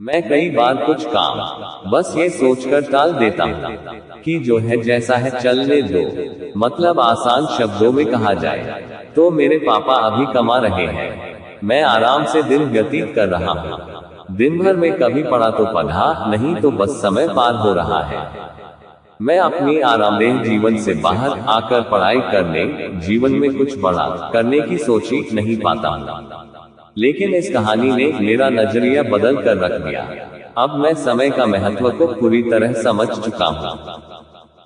मैं कई बार कुछ काम बस ये सोचकर टाल देता हूँ कि जो है जैसा है चलने दो। मतलब आसान शब्दों में कहा जाए तो मेरे पापा अभी कमा रहे हैं, मैं आराम से दिन व्यतीत कर रहा हूँ। दिन भर में कभी पढ़ा तो पढ़ा, नहीं तो बस समय पार हो रहा है। मैं अपनी आरामदेह जीवन से बाहर आकर पढ़ाई करने, जीवन में कुछ बड़ा करने की सोच ही नहीं पाता हूँ। लेकिन इस कहानी ने मेरा नजरिया बदल कर रख दिया। अब मैं समय का महत्व को पूरी तरह समझ चुका हूँ।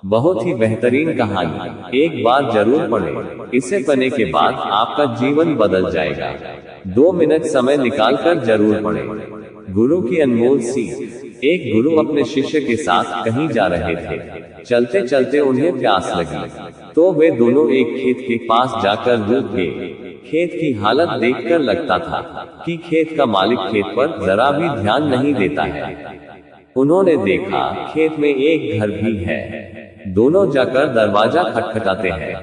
बहुत ही बेहतरीन कहानी, एक बार जरूर पढ़ें। इसे पढ़ने के बाद आपका जीवन बदल जाएगा। 2 मिनट समय निकालकर जरूर पढ़ें। गुरु की अनमोल सीख। एक गुरु अपने शिष्य के साथ कहीं जा रहे थे। चलते चलते उन्हें प्यास लगी तो वे दोनों एक खेत के पास जाकर रुक गए। खेत की हालत देखकर लगता था कि खेत का मालिक खेत पर जरा भी ध्यान नहीं देता है। उन्होंने देखा खेत में एक घर भी है। दोनों जाकर दरवाजा खटखटाते हैं।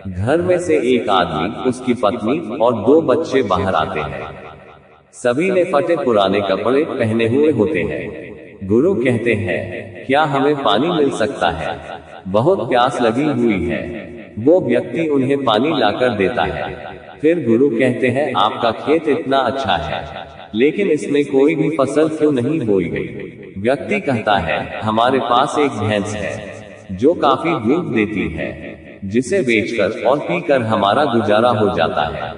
घर में से एक आदमी, उसकी पत्नी और 2 बच्चे बाहर आते हैं। सभी ने फटे पुराने कपड़े पहने हुए होते हैं। गुरु कहते हैं, क्या हमें पानी मिल सकता है? बहुत प्यास लगी हुई है। वो व्यक्ति उन्हें पानी लाकर देता है। फिर गुरु कहते हैं, आपका खेत इतना अच्छा है, लेकिन इसमें कोई भी फसल क्यों नहीं बोई गई? व्यक्ति कहता है, हमारे पास एक भैंस है जो काफी दूध देती है, जिसे बेचकर और पीकर हमारा गुजारा हो जाता है,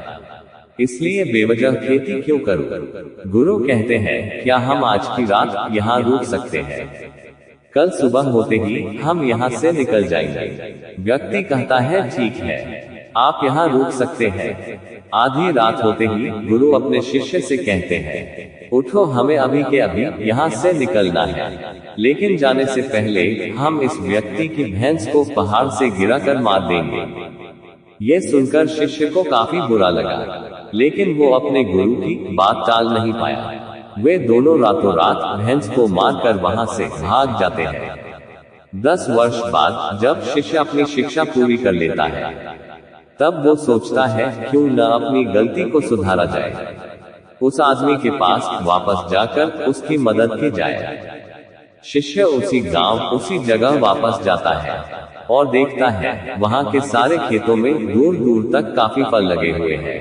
इसलिए बेवजह खेती क्यों करूं? गुरु कहते हैं, क्या हम आज की रात यहाँ रुक सकते हैं? कल सुबह होते ही हम यहाँ से निकल जाएंगे। व्यक्ति कहता है, ठीक है, आप यहाँ रुक सकते हैं। आधी रात होते ही गुरु अपने शिष्य से कहते हैं, उठो, हमें अभी के अभी यहाँ से निकलना है, लेकिन जाने से पहले हम इस व्यक्ति की भैंस को पहाड़ से गिराकर मार देंगे। ये सुनकर शिष्य को काफी बुरा लगा, लेकिन वो अपने गुरु की बात टाल नहीं पाया। वे दोनों रातों रात भैंस को मारकर वहां से भाग जाते हैं। 10 वर्ष बाद जब शिष्य अपनी शिक्षा पूरी कर लेता है, तब वो सोचता है, क्यों न अपनी गलती को सुधारा जाए। उस आदमी के पास वापस जाकर उसकी मदद की जाए। शिष्य उसी गांव, उसी जगह वापस जाता है और देखता है वहां के सारे खेतों में दूर दूर तक काफी फल लगे हुए हैं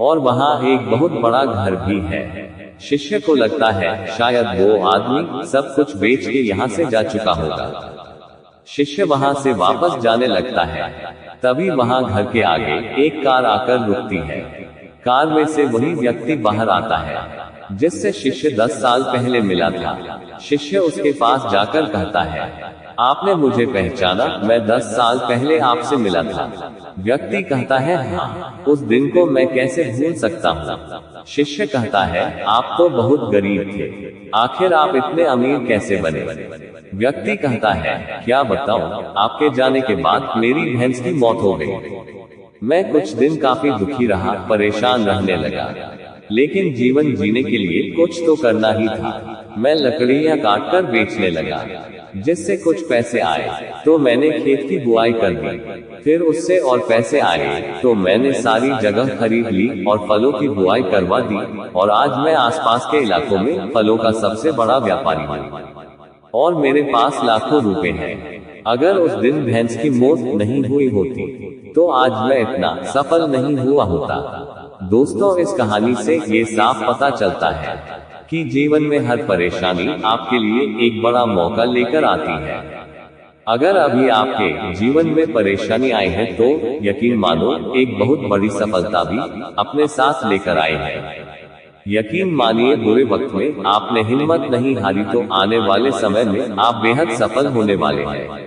और वहां एक बहुत बड़ा घर भी है। शिष्य को लगता है शायद वो आदमी सब कुछ बेच के यहाँ से जा चुका होगा। शिष्य वहां से वापस जाने लगता है। तभी वहां घर के आगे एक कार आकर रुकती है। कार में से वही व्यक्ति बाहर आता है जिससे शिष्य 10 साल पहले मिला था। शिष्य उसके पास जाकर कहता है, आपने मुझे पहचाना? मैं 10 साल पहले आपसे मिला था। व्यक्ति कहता है, हाँ, उस दिन को मैं कैसे भूल सकता हूँ। शिष्य कहता है, आप तो बहुत गरीब थे, आखिर आप इतने अमीर कैसे बने? व्यक्ति कहता है, क्या बताऊं, आपके जाने के बाद मेरी भैंस की मौत हो गई। मैं कुछ दिन काफी दुखी रहा, परेशान रहने लगा, लेकिन जीवन जीने के लिए कुछ तो करना ही था। मैं लकड़ियां काटकर बेचने लगा, जिससे कुछ पैसे आए तो मैंने खेत की बुआई कर दी। फिर उससे और पैसे आए तो मैंने सारी जगह खरीद ली और फलों की बुआई करवा दी, और आज मैं आसपास के इलाकों में फलों का सबसे बड़ा व्यापारी हूँ और मेरे पास लाखों रुपए हैं। अगर उस दिन भैंस की मौत नहीं हुई होती तो आज मैं इतना सफल नहीं हुआ होता। दोस्तों, इस कहानी से ये साफ पता चलता है कि जीवन में हर परेशानी आपके लिए एक बड़ा मौका लेकर आती है। अगर अभी आपके जीवन में परेशानी आई है तो यकीन मानो एक बहुत बड़ी सफलता भी अपने साथ लेकर आए हैं। यकीन मानिए, बुरे वक्त में आपने हिम्मत नहीं हारी तो आने वाले समय में आप बेहद सफल होने वाले हैं।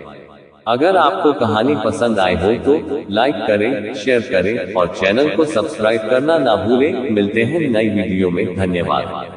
अगर आपको कहानी पसंद आए हो तो लाइक करें, शेयर करें और चैनल को सब्सक्राइब करना ना भूलें। मिलते हैं नई वीडियो में। धन्यवाद।